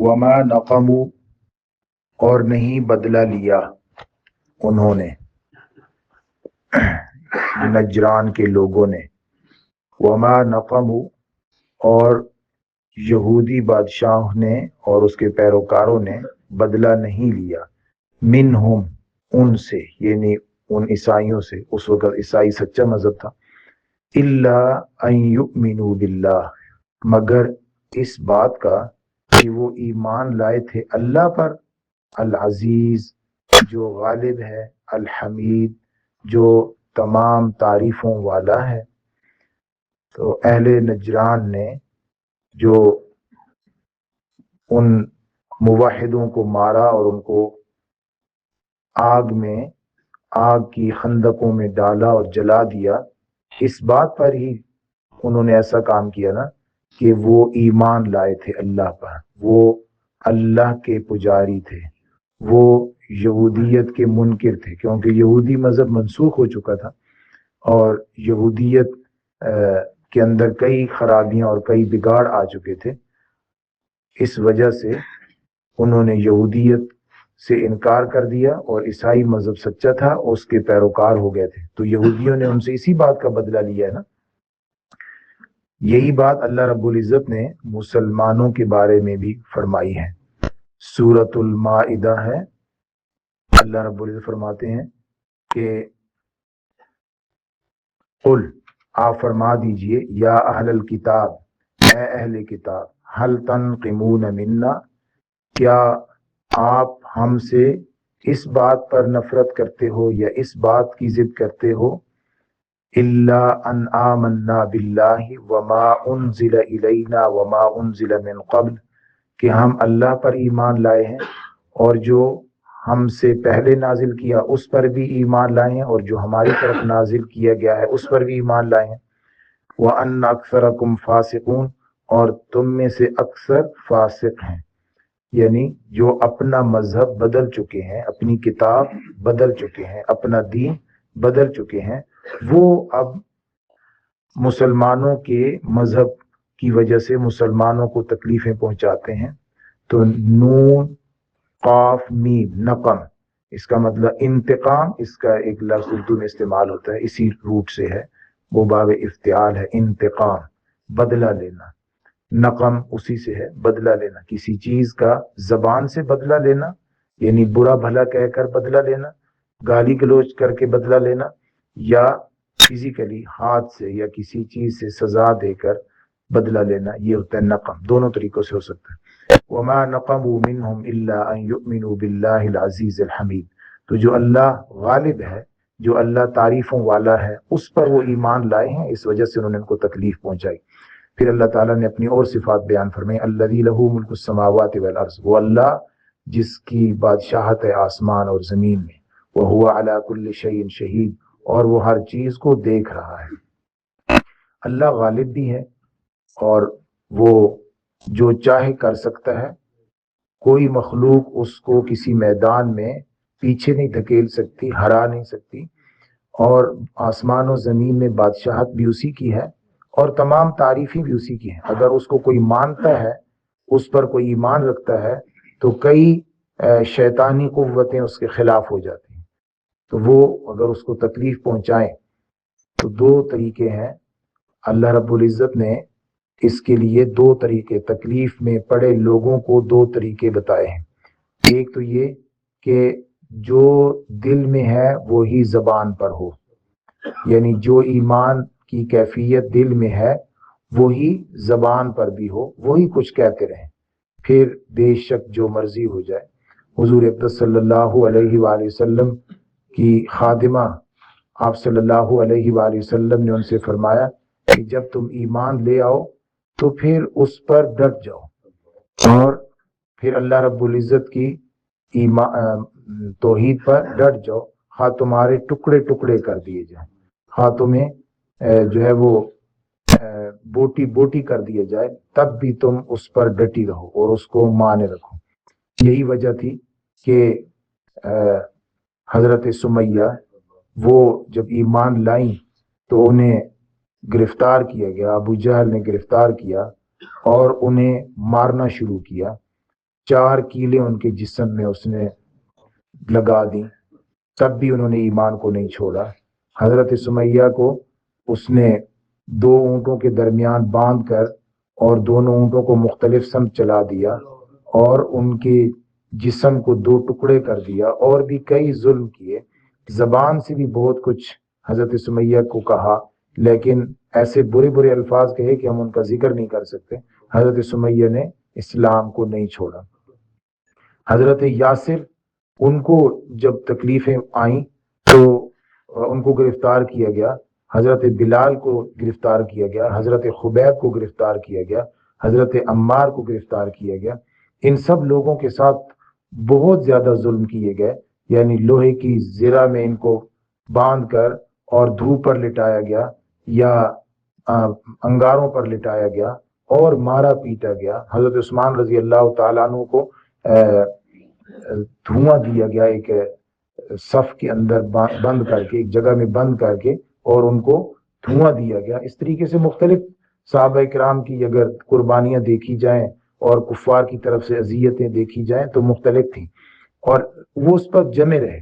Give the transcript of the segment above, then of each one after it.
وما نقمو اور نہیں بدلہ لیا انہوں نے نجران کے لوگوں نے، وما نقمو اور یہودی بادشاہ نے اور اس کے پیروکاروں نے بدلہ نہیں لیا، منہم ان سے، یعنی ان عیسائیوں سے، اس وقت عیسائی سچا مذہب تھا، الا ان یؤمنوا باللہ مگر اس بات کا کہ وہ ایمان لائے تھے اللہ پر، العزیز جو غالب ہے، الحمید جو تمام تعریفوں والا ہے۔ تو اہل نجران نے جو ان موحدوں کو مارا اور ان کو آگ کی خندقوں میں ڈالا اور جلا دیا، اس بات پر ہی انہوں نے ایسا کام کیا نا کہ وہ ایمان لائے تھے اللہ پر، وہ اللہ کے پجاری تھے، وہ یہودیت کے منکر تھے، کیونکہ یہودی مذہب منسوخ ہو چکا تھا اور یہودیت کے اندر کئی خرابیاں اور کئی بگاڑ آ چکے تھے۔ اس وجہ سے انہوں نے یہودیت سے انکار کر دیا اور عیسائی مذہب سچا تھا، اس کے پیروکار ہو گئے تھے، تو یہودیوں نے ان سے اسی بات کا بدلہ لیا ہے نا۔ یہی بات اللہ رب العزت نے مسلمانوں کے بارے میں بھی فرمائی ہے۔ سورۃ المائدہ ہے، اللہ رب العزت فرماتے ہیں کہ قل آپ فرما دیجئے، یا اہل الکتاب اے اہل کتاب، هل تنقمون منا کیا آپ ہم سے اس بات پر نفرت کرتے ہو یا اس بات کی ضد کرتے ہو، الا ان آمنا باللہ وما انزل الینا وما انزل من قبل کہ ہم اللہ پر ایمان لائے ہیں اور جو ہم سے پہلے نازل کیا اس پر بھی ایمان لائے ہیں اور جو ہماری طرف نازل کیا گیا ہے اس پر بھی ایمان لائے ہیں، وَأَنَّ أَكْثَرَكُمْ فَاسِقُونَ اور تم میں سے اکثر فاسق ہیں، یعنی جو اپنا مذہب بدل چکے ہیں، اپنی کتاب بدل چکے ہیں، اپنا دین بدل چکے ہیں، وہ اب مسلمانوں کے مذہب کی وجہ سے مسلمانوں کو تکلیفیں پہنچاتے ہیں۔ تو نون قاف میم نقم، اس کا مطلب انتقام، اس کا ایک لفظ اردو میں استعمال ہوتا ہے، اسی روٹ سے ہے، وہ باب افتعال ہے، انتقام بدلہ لینا، نقم اسی سے ہے بدلہ لینا، کسی چیز کا زبان سے بدلہ لینا یعنی برا بھلا کہہ کر بدلہ لینا، گالی گلوچ کر کے بدلہ لینا، یا فزیکلی ہاتھ سے یا کسی چیز سے سزا دے کر بدلہ لینا، یہ ہوتا ہے نقم، دونوں طریقوں سے ہو سکتا ہے۔ وما نقموا منهم الا ان يؤمنوا بالله العزيز الحمید، تو جو اللہ غالب ہے، جو اللہ تعریفوں والا ہے، اس پر وہ ایمان لائے ہیں، اس وجہ سے انہوں نے ان کو تکلیف پہنچائی۔ پھر اللہ تعالیٰ نے اپنی اور صفات بیان فرمائی، الذی لہ ملک السماوات والارض، وہ اللہ جس کی بادشاہت ہے آسمان اور زمین میں، وہو علی کل شیء شہید اور وہ ہر چیز کو دیکھ رہا ہے۔ اللہ غالب بھی ہے اور وہ جو چاہے کر سکتا ہے، کوئی مخلوق اس کو کسی میدان میں پیچھے نہیں دھکیل سکتی، ہرا نہیں سکتی، اور آسمان و زمین میں بادشاہت بھی اسی کی ہے اور تمام تعریفیں بھی اسی کی ہیں۔ اگر اس کو کوئی مانتا ہے، اس پر کوئی ایمان رکھتا ہے، تو کئی شیطانی قوتیں اس کے خلاف ہو جاتی ہیں، تو وہ اگر اس کو تکلیف پہنچائیں تو دو طریقے ہیں، اللہ رب العزت نے اس کے لیے دو طریقے، تکلیف میں پڑے لوگوں کو دو طریقے بتائے ہیں۔ ایک تو یہ کہ جو دل میں ہے وہی زبان پر ہو، یعنی جو ایمان کی کیفیت دل میں ہے وہی زبان پر بھی ہو، وہی کچھ کہتے رہیں، پھر بے شک جو مرضی ہو جائے۔ حضور اقدس صلی اللہ علیہ وآلہ وسلم کی خادمہ آپ صلی اللہ علیہ وآلہ وسلم نے ان سے فرمایا کہ جب تم ایمان لے آؤ تو پھر اس پر ڈٹ جاؤ اور پھر اللہ رب العزت کی توحید پر ڈٹ جاؤ، خواہ تمہارے ٹکڑے ٹکڑے کر دیے جائیں، خواہ تمہیں جو ہے وہ بوٹی بوٹی کر دیے جائے، تب بھی تم اس پر ڈٹی رہو اور اس کو مانے رکھو۔ یہی وجہ تھی کہ حضرت سمیہ وہ جب ایمان لائیں تو انہیں گرفتار کیا گیا، ابو جہل نے گرفتار کیا اور انہیں مارنا شروع کیا، 4 کیلیں ان کے جسم میں اس نے لگا دیں، تب بھی انہوں نے ایمان کو نہیں چھوڑا۔ حضرت سمیہ کو اس نے 2 اونٹوں کے درمیان باندھ کر اور دونوں اونٹوں کو مختلف سمت چلا دیا اور ان کے جسم کو 2 ٹکڑے کر دیا، اور بھی کئی ظلم کیے۔ زبان سے بھی بہت کچھ حضرت سمیہ کو کہا، لیکن ایسے برے برے الفاظ کہے کہ ہم ان کا ذکر نہیں کر سکتے۔ حضرت سمیہ نے اسلام کو نہیں چھوڑا۔ حضرت یاسر، ان کو جب تکلیفیں آئیں تو ان کو گرفتار کیا گیا، حضرت بلال کو گرفتار کیا گیا، حضرت خبیب کو گرفتار کیا گیا، حضرت عمار کو گرفتار کیا گیا۔ ان سب لوگوں کے ساتھ بہت زیادہ ظلم کیے گئے، یعنی لوہے کی زرہ میں ان کو باندھ کر اور دھوپ پر لٹایا گیا یا انگاروں پر لٹایا گیا اور مارا پیٹا گیا۔ حضرت عثمان رضی اللہ تعالیٰ عنہ کو دھواں دیا گیا، ایک صف کے اندر بند کر کے، ایک جگہ میں بند کر کے، اور ان کو دھواں دیا گیا۔ اس طریقے سے مختلف صحابہ کرام کی اگر قربانیاں دیکھی جائیں اور کفار کی طرف سے اذیتیں دیکھی جائیں تو مختلف تھیں، اور وہ اس پر جمے رہے۔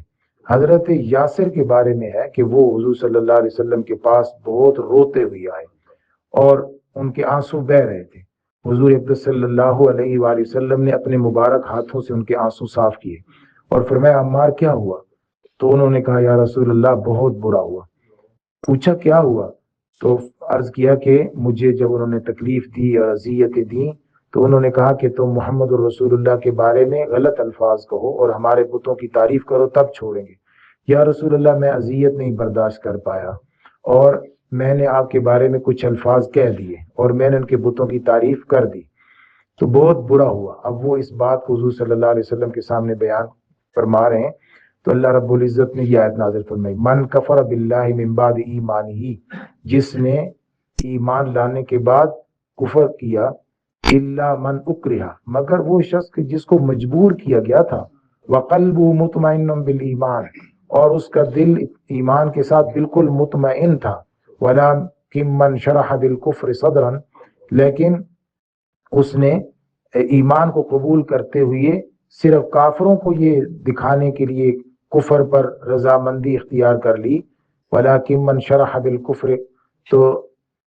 حضرت یاسر کے بارے میں ہے کہ وہ حضور صلی اللہ علیہ وسلم کے پاس بہت روتے ہوئے آئے اور ان کے آنسو بہہ رہے تھے۔ حضور اقدس صلی اللہ علیہ وآلہ وسلم نے اپنے مبارک ہاتھوں سے ان کے آنسو صاف کیے اور فرمایا عمار کیا ہوا؟ تو انہوں نے کہا یا رسول اللہ بہت برا ہوا۔ پوچھا کیا ہوا؟ تو عرض کیا کہ مجھے جب انہوں نے تکلیف دی اور اذیتیں دیں تو انہوں نے کہا کہ تم محمد الرسول اللہ کے بارے میں غلط الفاظ کہو اور ہمارے بتوں کی تعریف کرو تب چھوڑیں گے۔ یا رسول اللہ میں اذیت نہیں برداشت کر پایا اور میں نے آپ کے بارے میں کچھ الفاظ کہہ دیے اور میں نے ان کے بتوں کی تعریف کر دی تو بہت برا ہوا۔ اب وہ اس بات کو حضور صلی اللہ علیہ وسلم کے سامنے بیان فرما رہے ہیں تو اللہ رب العزت نے یہ آیت نازل فرمائی، من کفر باللہ من بعد ایمانہ، جس نے ایمان لانے کے بعد کفر کیا، الا من اکرہ، مگر وہ شخص جس کو مجبور کیا گیا تھا، وقلبہ مطمئن بالایمان، اور اس کا دل ایمان کے ساتھ بالکل مطمئن تھا، ولکن من شرح بالکفر صدرا، لیکن اس نے ایمان کو قبول کرتے ہوئے صرف کافروں کو یہ دکھانے کے لیے کفر پر رضامندی اختیار کر لی، ولکن من شرح بالکفر، تو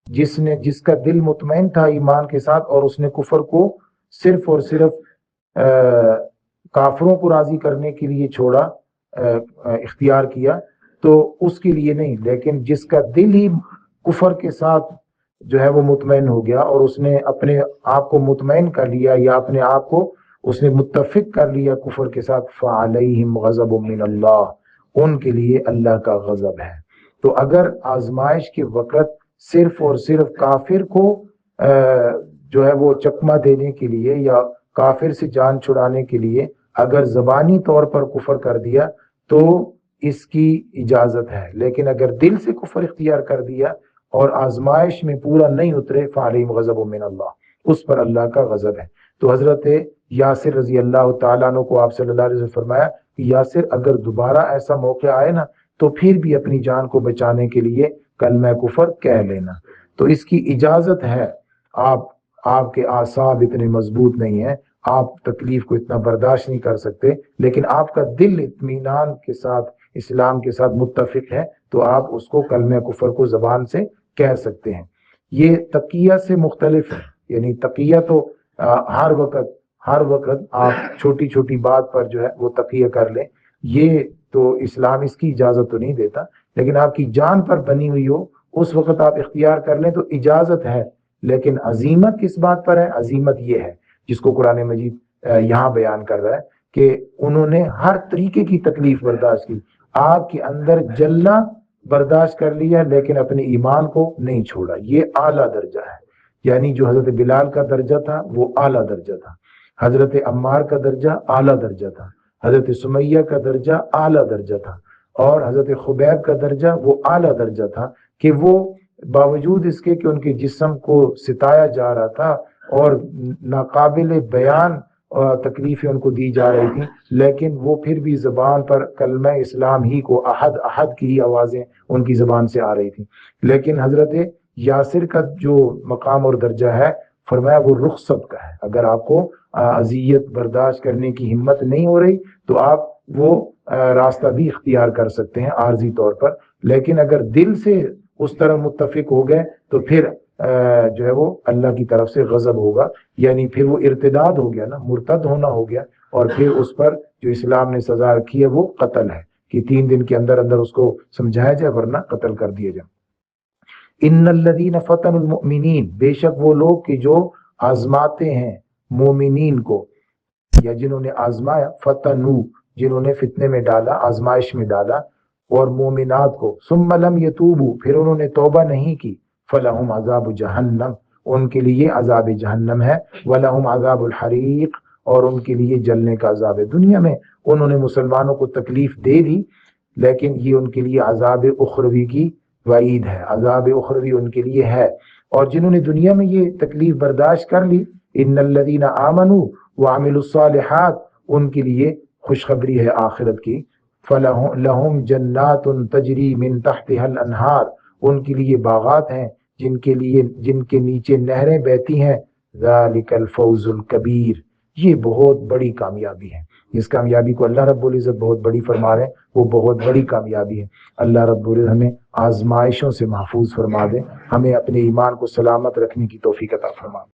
جس کا دل مطمئن تھا ایمان کے ساتھ اور اس نے کفر کو صرف اور صرف کافروں کو راضی کرنے کے لیے چھوڑا، اختیار کیا، تو اس کے لیے نہیں، لیکن جس کا دل ہی کفر کے ساتھ جو ہے وہ مطمئن ہو گیا اور اس نے اپنے آپ کو مطمئن کر لیا یا اپنے آپ کو اس نے متفق کر لیا کفر کے ساتھ، فعلیہم غضب من اللہ، ان کے لیے اللہ کا غضب ہے۔ تو اگر آزمائش کے وقت صرف اور صرف کافر کو جو ہے وہ چکمہ دینے کے لیے یا کافر سے جان چھڑانے کے لیے اگر زبانی طور پر کفر کر دیا تو اس کی اجازت ہے، لیکن اگر دل سے کفر اختیار کر دیا اور آزمائش میں پورا نہیں اترے، فعلیہم غضب من اللہ، اس پر اللہ کا غضب ہے۔ تو حضرت یاسر رضی اللہ تعالیٰ عنہ کو آپ صلی اللہ علیہ وسلم فرمایا کہ یاسر اگر دوبارہ ایسا موقع آئے نا تو پھر بھی اپنی جان کو بچانے کے لیے کلمہ کفر کہہ لینا۔ تو اس کی اجازت ہے، آپ کے اعصاب اتنے مضبوط نہیں ہیں، آپ تکلیف کو اتنا برداشت نہیں کر سکتے، لیکن آپ کا دل اطمینان کے ساتھ اسلام کے ساتھ متفق ہے تو آپ اس کو کلمہ کفر کو زبان سے کہہ سکتے ہیں۔ یہ تقیہ سے مختلف ہے، یعنی تقیہ تو ہر وقت آپ چھوٹی چھوٹی بات پر جو ہے وہ تقیہ کر لیں، یہ تو اسلام اس کی اجازت تو نہیں دیتا، لیکن آپ کی جان پر بنی ہوئی ہو اس وقت آپ اختیار کر لیں تو اجازت ہے۔ لیکن عزیمت کس بات پر ہے؟ عزیمت یہ ہے جس کو قرآن مجید یہاں بیان کر رہا ہے کہ انہوں نے ہر طریقے کی تکلیف برداشت کی، آگ کے اندر جلنا برداشت کر لیا لیکن اپنے ایمان کو نہیں چھوڑا۔ یہ اعلیٰ درجہ ہے، یعنی جو حضرت بلال کا درجہ تھا وہ اعلیٰ درجہ تھا، حضرت عمار کا درجہ اعلیٰ درجہ تھا، حضرت سمیہ کا درجہ اعلیٰ درجہ تھا، اور حضرت خبیب کا درجہ وہ اعلیٰ درجہ تھا کہ وہ باوجود اس کے کہ ان کے جسم کو ستایا جا رہا تھا اور ناقابل بیان تکلیفیں ان کو دی جا رہی تھیں، لیکن وہ پھر بھی زبان پر کلمہ اسلام ہی کو احد احد کی ہی آوازیں ان کی زبان سے آ رہی تھیں۔ لیکن حضرت یاسر کا جو مقام اور درجہ ہے، فرمایا وہ رخصت کا ہے، اگر آپ کو اذیت برداشت کرنے کی ہمت نہیں ہو رہی تو آپ وہ راستہ بھی اختیار کر سکتے ہیں عارضی طور پر، لیکن اگر دل سے اس طرح متفق ہو گئے تو پھر جو ہے وہ اللہ کی طرف سے غضب ہوگا، یعنی پھر وہ ارتداد ہو گیا نا، مرتد ہونا ہو گیا، اور پھر اس پر جو اسلام نے سزا رکھی ہے وہ قتل ہے کہ 3 دن کے اندر اندر اس کو سمجھایا جائے ورنہ قتل کر دیا جائے۔ ان الذین فتنوا المؤمنین، بے شک وہ لوگ کہ جو آزماتے ہیں مومنین کو، یا جنہوں نے آزمایا، فتنو جنہوں نے فتنے میں ڈالا، آزمائش میں ڈالا، اور مومنات کو، ثم لم یتوبوا پھر انہوں نے توبہ نہیں کی، فلہم عذاب جہنم ان کے لیے عذاب جہنم ہے، ولہم عذاب الحریق اور ان کے لیے جلنے کا عذاب ہے۔ دنیا میں انہوں نے مسلمانوں کو تکلیف دے دی، لیکن یہ ان کے لیے عذاب اخروی کی وعید ہے، عذاب اخروی ان کے لیے ہے۔ اور جنہوں نے دنیا میں یہ تکلیف برداشت کر لی، ان الذین آمنوا وعملوا الصالحات ان کے لیے خوشخبری ہے آخرت کی، فلہم جنات تجری من تحتها الانہار ان کے لیے باغات ہیں جن کے نیچے نہریں بہتی ہیں، ذالک الفوز الکبیر یہ بہت بڑی کامیابی ہے۔ جس کامیابی کو اللہ رب العزت بہت بڑی فرما رہے ہیں وہ بہت بڑی کامیابی ہے۔ اللہ رب العزت ہمیں آزمائشوں سے محفوظ فرما دے، ہمیں اپنے ایمان کو سلامت رکھنے کی توفیق عطا فرما دے۔